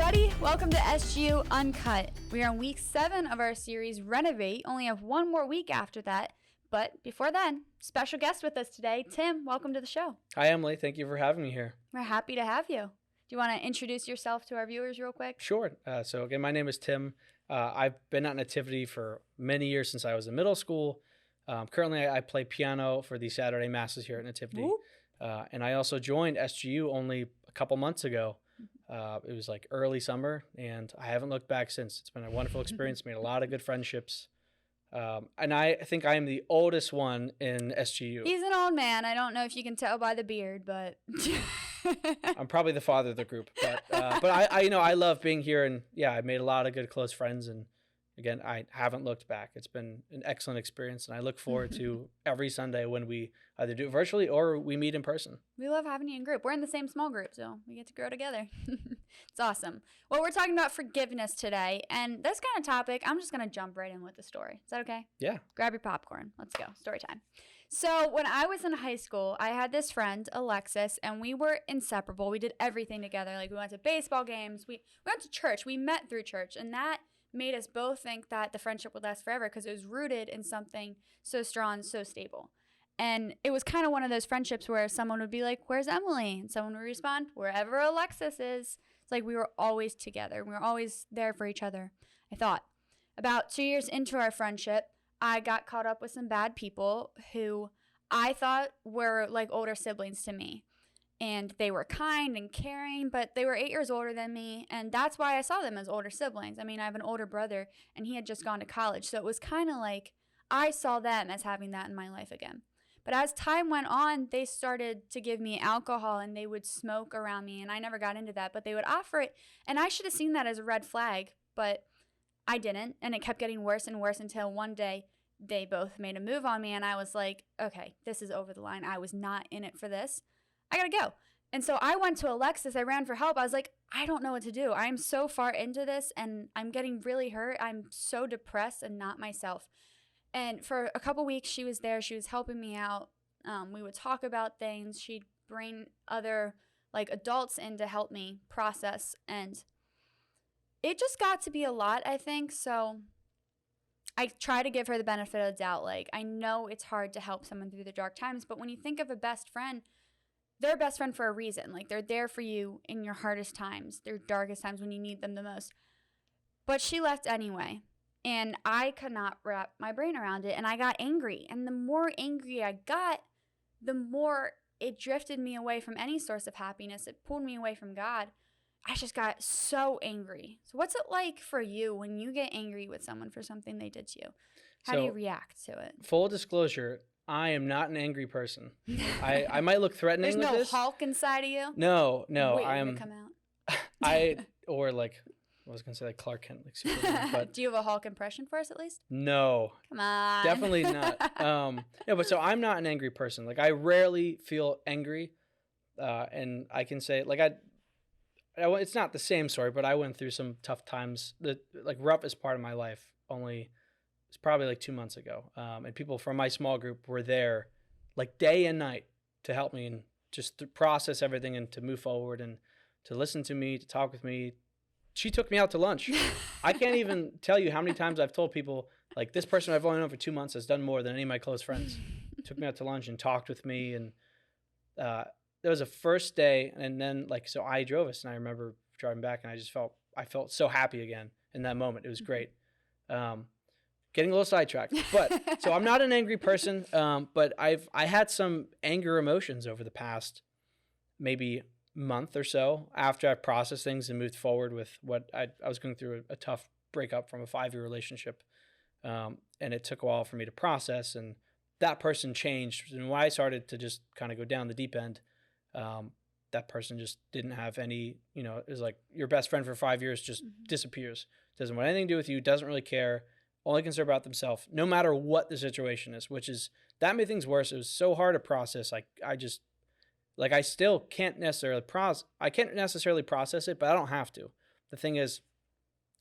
everybody. Welcome to SGU Uncut. We are on week 7 of our series, Renovate. Only have one more week after that. But before then, special guest with us today, Tim. Welcome to the show. Hi, Emily. Thank you for having me here. We're happy to have you. Do you want to introduce yourself to our viewers real quick? Sure. So again, my name is Tim. I've been at Nativity for many years since I was in middle school. Currently, I play piano for the Saturday Masses here at Nativity. And I also joined SGU only a couple months ago. It was like early summer, and I haven't looked back since. It's been a wonderful experience, made a lot of good friendships. And I think I am the oldest one in SGU. He's an old man. I don't know if you can tell by the beard, but... I'm probably the father of the group. But I love being here, and yeah, I made a lot of good close friends, and again, I haven't looked back. It's been an excellent experience, and I look forward to every Sunday when we either do it virtually or we meet in person. We love having you in group. We're in the same small group, so we get to grow together. It's awesome. Well, we're talking about forgiveness today, and this kind of topic, I'm just going to jump right in with the story. Is that okay? Yeah. Grab your popcorn. Let's go. Story time. So when I was in high school, I had this friend, Alexis, and we were inseparable. We did everything together. Like, we went to baseball games. We went to church. We met through church, and that made us both think that the friendship would last forever because it was rooted in something so strong, so stable. And it was kind of one of those friendships where someone would be like, "Where's Emily?" And someone would respond, "Wherever Alexis is." It's like we were always together. We were always there for each other, I thought. About 2 years into our friendship, I got caught up with some bad people who I thought were like older siblings to me. And they were kind and caring, but they were 8 years older than me. And that's why I saw them as older siblings. I mean, I have an older brother, and he had just gone to college. So it was kind of like I saw them as having that in my life again. But as time went on, they started to give me alcohol, and they would smoke around me. And I never got into that, but they would offer it. And I should have seen that as a red flag, but I didn't. And it kept getting worse and worse until one day they both made a move on me. And I was like, okay, this is over the line. I was not in it for this. I gotta go. And so I went to Alexis. I ran for help. I was like, I don't know what to do. I'm so far into this, and I'm getting really hurt. I'm so depressed and not myself. And for a couple weeks, she was there. She was helping me out. We would talk about things. She'd bring other like adults in to help me process. And it just got to be a lot, I think. So I try to give her the benefit of the doubt. Like, I know it's hard to help someone through the dark times, but when you think of a best friend, they're a best friend for a reason. Like, they're there for you in your hardest times, their darkest times when you need them the most. But she left anyway, and I could not wrap my brain around it, and I got angry. And the more angry I got, the more it drifted me away from any source of happiness. It pulled me away from God. I just got so angry. So what's it like for you when you get angry with someone for something they did to you? How do you react to it? Full disclosure, I am not an angry person. I might look threatening with this. There's no Hulk inside of you? No. Wait, I am. To come out? Or like, I was going to say like Clark Kent, like Superman. But do you have a Hulk impression for us at least? No. Come on. Definitely not. No, but so I'm not an angry person. Like, I rarely feel angry. And I can say, like, it's not the same story, but I went through some tough times. The like roughest part of my life it's probably like 2 months ago. And people from my small group were there like day and night to help me and just to process everything and to move forward and to listen to me, to talk with me. She took me out to lunch. I can't even tell you how many times I've told people, like, this person I've only known for 2 months has done more than any of my close friends. Took me out to lunch and talked with me. And there was a first day, and then like, so I drove us, and I remember driving back, and I felt so happy again in that moment. It was great. Getting a little sidetracked, but so I'm not an angry person. But I had some anger emotions over the past maybe month or so after I processed things and moved forward with what I was going through a tough breakup from a 5-year relationship. And it took a while for me to process, and that person changed. And when I started to just kind of go down the deep end, that person just didn't have any, it was like your best friend for 5 years just disappears. Doesn't want anything to do with you, doesn't really care, only concerned about themselves, no matter what the situation is, that made things worse. It was so hard to process. I still can't necessarily process it, but I don't have to. The thing is,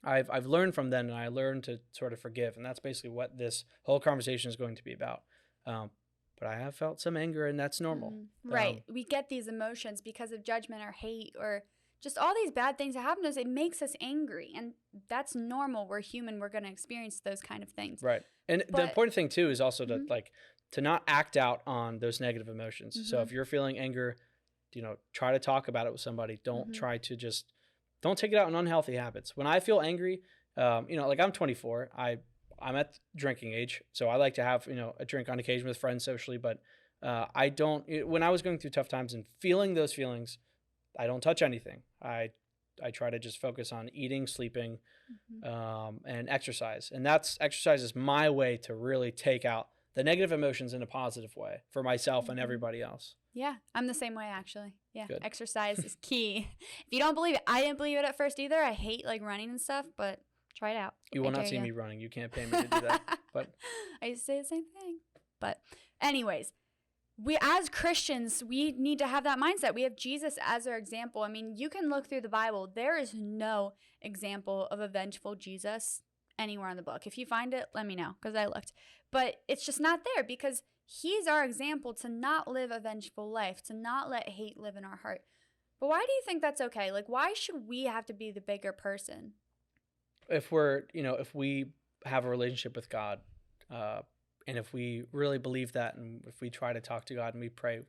I've learned from them, and I learned to sort of forgive, and that's basically what this whole conversation is going to be about. But I have felt some anger, and that's normal. Right. We get these emotions because of judgment or hate or just all these bad things that happen to us, it makes us angry. And that's normal. We're human. We're going to experience those kind of things. Right. And the important thing too is also to to not act out on those negative emotions. So if you're feeling anger, try to talk about it with somebody. Don't try to don't take it out on unhealthy habits. When I feel angry, like I'm 24, I'm at drinking age. So I like to have, a drink on occasion with friends socially, but I don't, when I was going through tough times and feeling those feelings, I don't touch anything. I try to just focus on eating, sleeping, and exercise. And exercise is my way to really take out the negative emotions in a positive way for myself and everybody else. Yeah, I'm the same way actually. Yeah, Good. Exercise is key. If you don't believe it, I didn't believe it at first either. I hate like running and stuff, but try it out. You will not see me running. You can't pay me to do that. But I used to say the same thing. But anyways, we as Christians, we need to have that mindset. We have Jesus as our example. I mean, you can look through the Bible. There is no example of a vengeful Jesus anywhere in the book. If you find it, let me know because I looked. But it's just not there because he's our example to not live a vengeful life, to not let hate live in our heart. But why do you think that's okay? Like, why should we have to be the bigger person? If we have a relationship with God, and if we really believe that, and if we try to talk to God and we pray,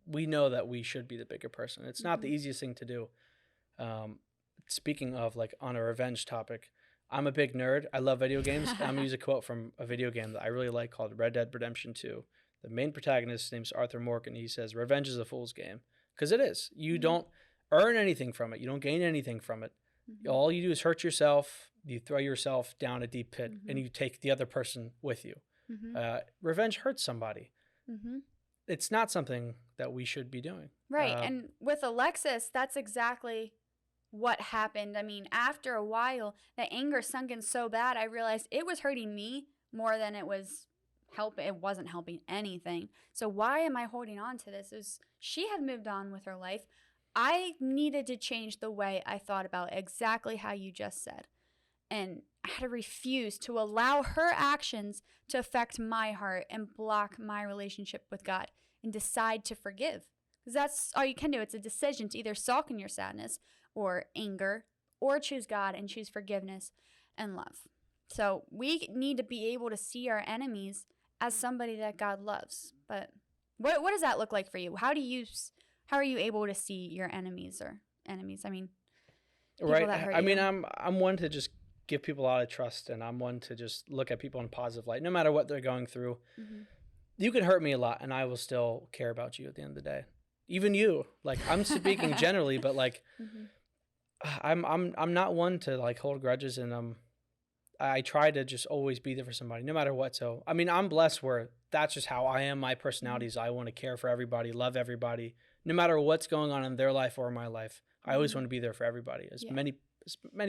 we know that we should be the bigger person. It's not the easiest thing to do. Speaking of like on a revenge topic, I'm a big nerd. I love video games. I'm going to use a quote from a video game that I really like called Red Dead Redemption 2. The main protagonist, his name's Arthur Morgan. He says, revenge is a fool's game. Because it is. You don't earn anything from it. You don't gain anything from it. All you do is hurt yourself. You throw yourself down a deep pit and you take the other person with you. Revenge hurts somebody. It's not something that we should be doing. Right. And with Alexis, that's exactly what happened. I mean, after a while, the anger sunk in so bad, I realized it was hurting me more than it was helping. It wasn't helping anything. So why am I holding on to this? She had moved on with her life. I needed to change the way I thought about exactly how you just said. And I had to refuse to allow her actions to affect my heart and block my relationship with God and decide to forgive. Because that's all you can do. It's a decision to either sulk in your sadness or anger or choose God and choose forgiveness and love. So we need to be able to see our enemies as somebody that God loves. But what does that look like for you? How are you able to see your enemies or enemies? I mean, right. I mean, I'm one to just give people a lot of trust, and I'm one to just look at people in a positive light, no matter what they're going through. You can hurt me a lot, and I will still care about you at the end of the day. Even you, like I'm speaking generally, but like I'm not one to like hold grudges, and I try to just always be there for somebody, no matter what. So I mean, I'm blessed where that's just how I am. My personality is I want to care for everybody, love everybody, no matter what's going on in their life or my life. I always want to be there for everybody, as many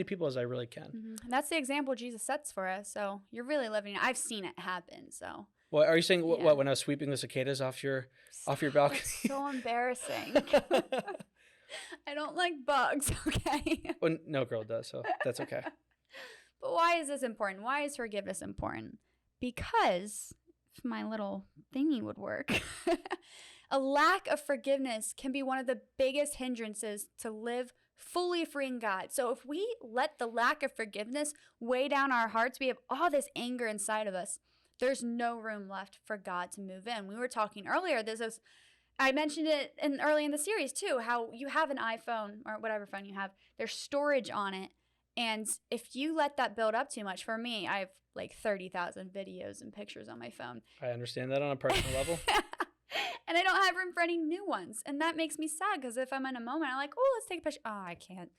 people as I really can. And that's the example Jesus sets for us. So you're really living it. I've seen it happen. So. Well, are you saying what when I was sweeping the cicadas off your balcony? It's so embarrassing. I don't like bugs. Okay. Well, no girl does, so that's okay. But why is this important? Why is forgiveness important? Because if my little thingy would work, a lack of forgiveness can be one of the biggest hindrances to live fully free in God. So if we let the lack of forgiveness weigh down our hearts, we have all this anger inside of us. There's no room left for God to move in. We were talking earlier, I mentioned it early in the series too, how you have an iPhone or whatever phone you have, there's storage on it. And if you let that build up too much, for me, I have like 30,000 videos and pictures on my phone. I understand that on a personal level. And I don't have room for any new ones. And that makes me sad because if I'm in a moment, I'm like, oh, let's take a picture. Oh, I can't.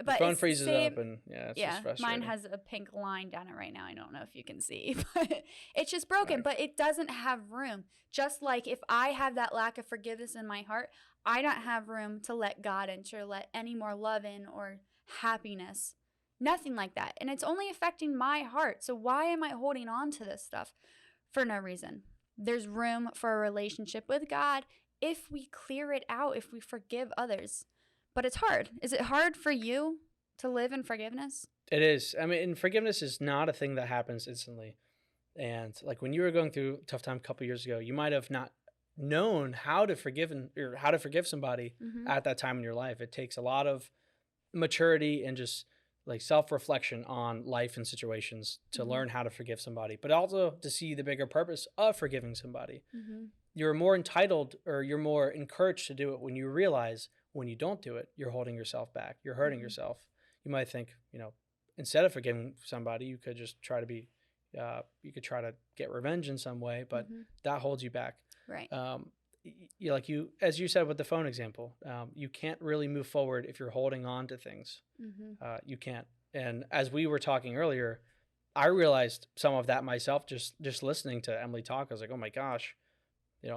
But the phone freezes up and it's just frustrating. Mine has a pink line down it right now. I don't know if you can see, but it's just broken, but it doesn't have room. Just like if I have that lack of forgiveness in my heart, I don't have room to let God enter, let any more love in or happiness, nothing like that. And it's only affecting my heart. So why am I holding on to this stuff? For no reason. There's room for a relationship with God if we clear it out, if we forgive others. But it's hard. Is it hard for you to live in forgiveness? It is. I mean, and forgiveness is not a thing that happens instantly. And like when you were going through a tough time a couple years ago, you might have not known how to forgive or how to forgive somebody Mm-hmm. at that time in your life. It takes a lot of maturity and just like self-reflection on life and situations to Mm-hmm. learn how to forgive somebody, but also to see the bigger purpose of forgiving somebody. Mm-hmm. You're more entitled, or you're more encouraged to do it when you realize when you don't do it, you're holding yourself back. You're hurting Mhm. yourself. You might think, instead of forgiving somebody, you could just try to you could try to get revenge in some way, but Mm-hmm. that holds you back. Right. As you said with the phone example, you can't really move forward if you're holding on to things. Mm-hmm. You can't. And as we were talking earlier, I realized some of that myself just listening to Emily talk. I was like, oh my gosh,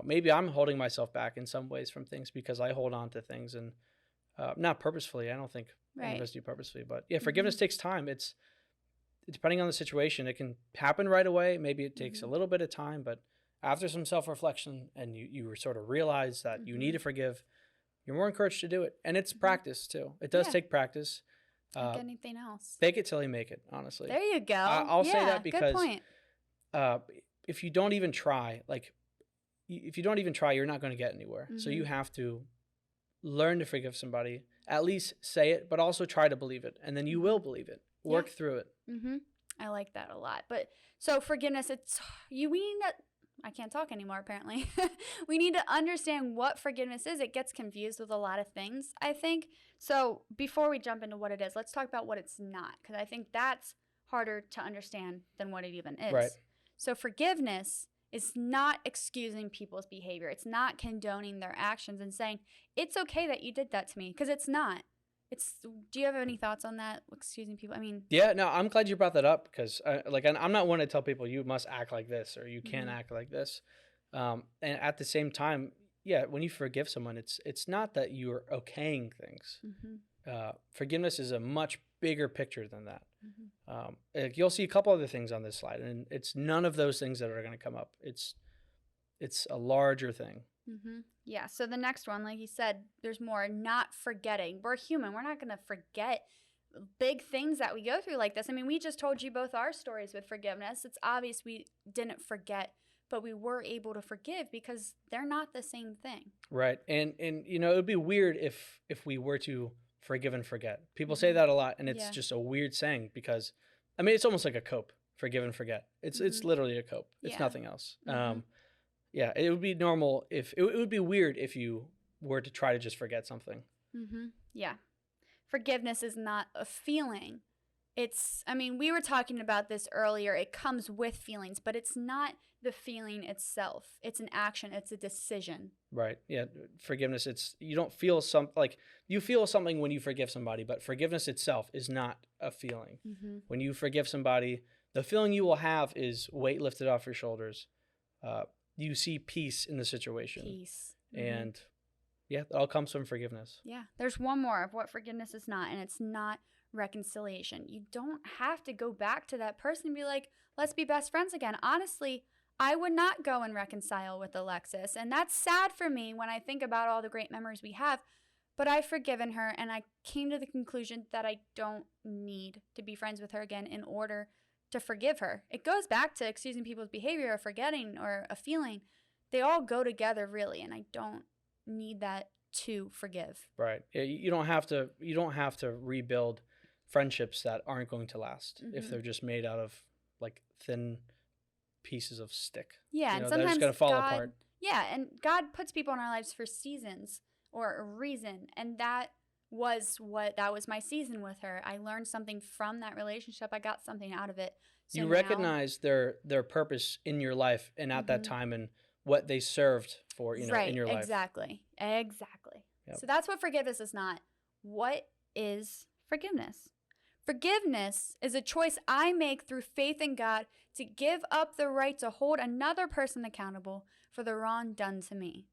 maybe I'm holding myself back in some ways from things because I hold on to things, and not purposefully. I don't think any of Right. us do purposefully, but yeah, forgiveness takes time. It's depending on the situation, it can happen right away. Maybe it takes a little bit of time, but after some self-reflection and you sort of realize that you need to forgive, you're more encouraged to do it. And it's practice too. It does Yeah. take practice. Like anything else. Fake it till you make it, honestly. There you go. I'll say that good because point. if you don't even try, you're not going to get anywhere. So you have to learn to forgive somebody, at least say it, but also try to believe it. And then you will believe it. Work through it. Mm-hmm. I like that a lot. But so forgiveness, we need to, I can't talk anymore apparently. We need to understand what forgiveness is. It gets confused with a lot of things, I think. So before we jump into what it is, let's talk about what it's not, because I think that's harder to understand than what it even is. Right. So forgiveness is not excusing people's behavior. It's not condoning their actions and saying, it's okay that you did that to me, because it's not. Do you have any thoughts on that? Excusing people? I mean, yeah, no, I'm glad you brought that up because I'm not one to tell people you must act like this or you can't act like this. And at the same time, yeah, when you forgive someone, it's not that you're okaying things. Forgiveness is a much bigger picture than that. You'll see a couple other things on this slide, and it's none of those things that are going to come up. It's a larger thing. Yeah. So the next one, like you said, there's more. Not forgetting. We're human. We're not going to forget big things that we go through like this. I mean, we just told you both our stories with forgiveness. It's obvious we didn't forget, but we were able to forgive because they're not the same thing. Right. And it would be weird if we were to forgive and forget. People say that a lot, and it's just a weird saying because, I mean, it's almost like a cope. Forgive and forget. It's literally a cope. It's nothing else. Yeah, it would be normal it would be weird if you were to try to just forget something. Yeah. Forgiveness is not a feeling. We were talking about this earlier. It comes with feelings, but it's not the feeling itself. It's an action. It's a decision. Right. Yeah. Forgiveness. You don't feel you feel something when you forgive somebody, but forgiveness itself is not a feeling. When you forgive somebody, the feeling you will have is weight lifted off your shoulders. You see peace in the situation. Peace. And yeah, it all comes from forgiveness. Yeah. There's one more of what forgiveness is not, and it's not reconciliation. You don't have to go back to that person and be like, let's be best friends again. Honestly, I would not go and reconcile with Alexis. And that's sad for me when I think about all the great memories we have. But I've forgiven her, and I came to the conclusion that I don't need to be friends with her again in order to forgive her. It goes back to excusing people's behavior or forgetting or a feeling. They all go together really, and I don't need that to forgive. Right. You don't have to rebuild friendships that aren't going to last if they're just made out of like thin pieces of stick. Yeah, and they're sometimes just going to fall apart. Yeah, and God puts people in our lives for seasons or a reason, and that was my season with her. I learned something from that relationship. I got something out of it. So you recognize their purpose in your life and at that time and what they served for, in your life. Exactly. Yep. So that's what forgiveness is not. What is forgiveness? Forgiveness is a choice I make through faith in God to give up the right to hold another person accountable for the wrong done to me.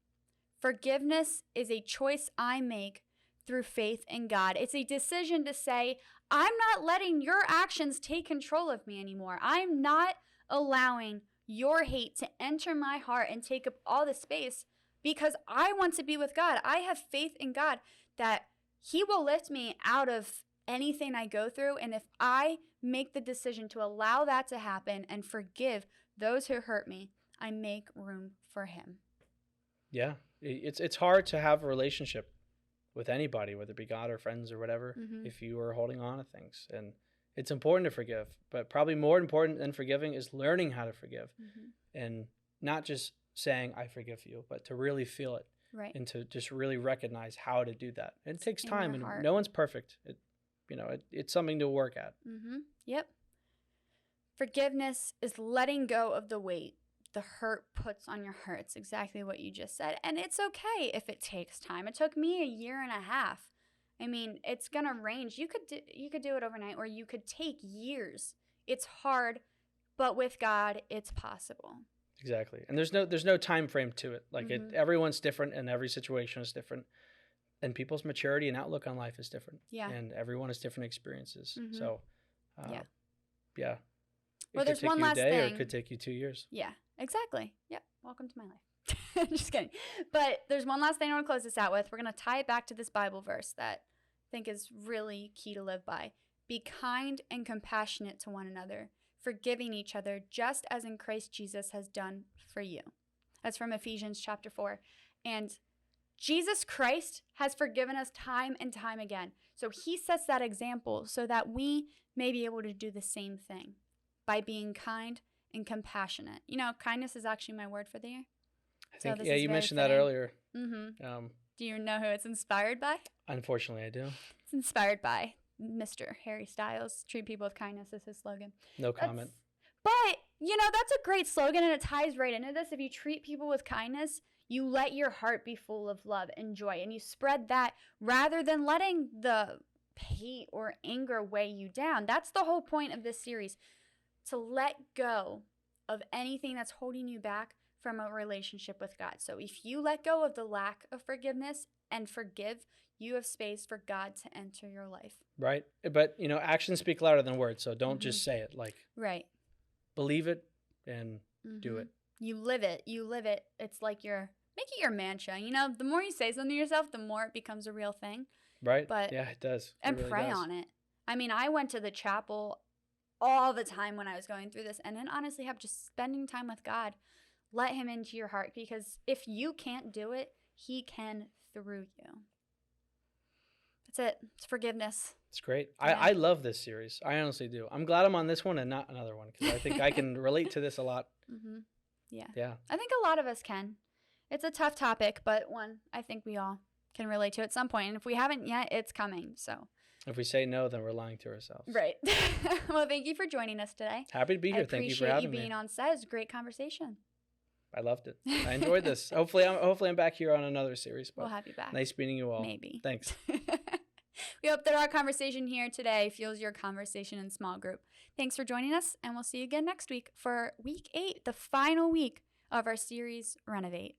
Forgiveness is a choice I make through faith in God. It's a decision to say, I'm not letting your actions take control of me anymore. I'm not allowing your hate to enter my heart and take up all the space because I want to be with God. I have faith in God that He will lift me out of anything I go through. And if I make the decision to allow that to happen and forgive those who hurt me, I make room for Him. Yeah. It's hard to have a relationship with anybody, whether it be God or friends or whatever, Mm-hmm. if you are holding on to things. And it's important to forgive, but probably more important than forgiving is learning how to forgive, Mm-hmm. and not just saying, I forgive you, but to really feel it Right. and to just really recognize how to do that. And it takes In time, your and heart. no one's perfect. It's something to work at. Mm-hmm. Yep. Forgiveness is letting go of the weight the hurt puts on your heart. It's exactly what you just said. And it's okay if it takes time. It took me 1.5 years. I mean, it's going to range. You could do it overnight, or you could take years. It's hard, but with God, it's possible. Exactly. And there's no time frame to it. Like Mhm. everyone's different, and every situation is different. And people's maturity and outlook on life is different. Yeah. And everyone has different experiences. Mhm. So, Yeah. Yeah. Well, It could there's take one you a last day, or it thing. could take you 2 years. Yeah, exactly. Yep. Welcome to my life. Just kidding. But there's one last thing I want to close this out with. We're going to tie it back to this Bible verse that I think is really key to live by. Be kind and compassionate to one another, forgiving each other just as in Christ Jesus has done for you. That's from Ephesians chapter 4. And Jesus Christ has forgiven us time and time again. So he sets that example so that we may be able to do the same thing by being kind and compassionate. You know, kindness is actually my word for the year. I So think, this yeah, is you very mentioned that fitting. earlier. Mm-hmm. Do you know who it's inspired by? Unfortunately, I do. It's inspired by Mr. Harry Styles. Treat people with kindness is his slogan. No comment. But, you know, that's a great slogan, and it ties right into this. If you treat people with kindness, you let your heart be full of love and joy, and you spread that rather than letting the hate or anger weigh you down. That's the whole point of this series, to let go of anything that's holding you back from a relationship with God. So if you let go of the lack of forgiveness and forgive, you have space for God to enter your life. Right. But, actions speak louder than words. So don't Mhm. just say it. Like, Right. believe it and do Mhm. it. You live it. It's like make it your mantra. You know, the more you say something to yourself, the more it becomes a real thing. Right. But yeah, it does. And it really pray does. on it. I mean, I went to the chapel all the time when I was going through this, and then honestly have just spending time with God. Let him into your heart, because if you can't do it, he can through you. That's it. It's forgiveness. It's great. Yeah. I love this series. I honestly do. I'm glad I'm on this one and not another one, because I think I can relate to this a lot. Mm-hmm. Yeah. Yeah. I think a lot of us can. It's a tough topic, but one I think we all can relate to at some point. And if we haven't yet, it's coming. So If we say no, then we're lying to ourselves. right. Well, thank you for joining us today. Happy to be here. Thank you for having I appreciate you being on set. It was a great conversation. I loved it. I enjoyed this. Hopefully I'm back here on another series. But We'll have you back. nice meeting you all. Maybe. Thanks. We hope that our conversation here today fuels your conversation in small group. Thanks for joining us, and we'll see you again next week for week 8, the final week of our series, Renovate.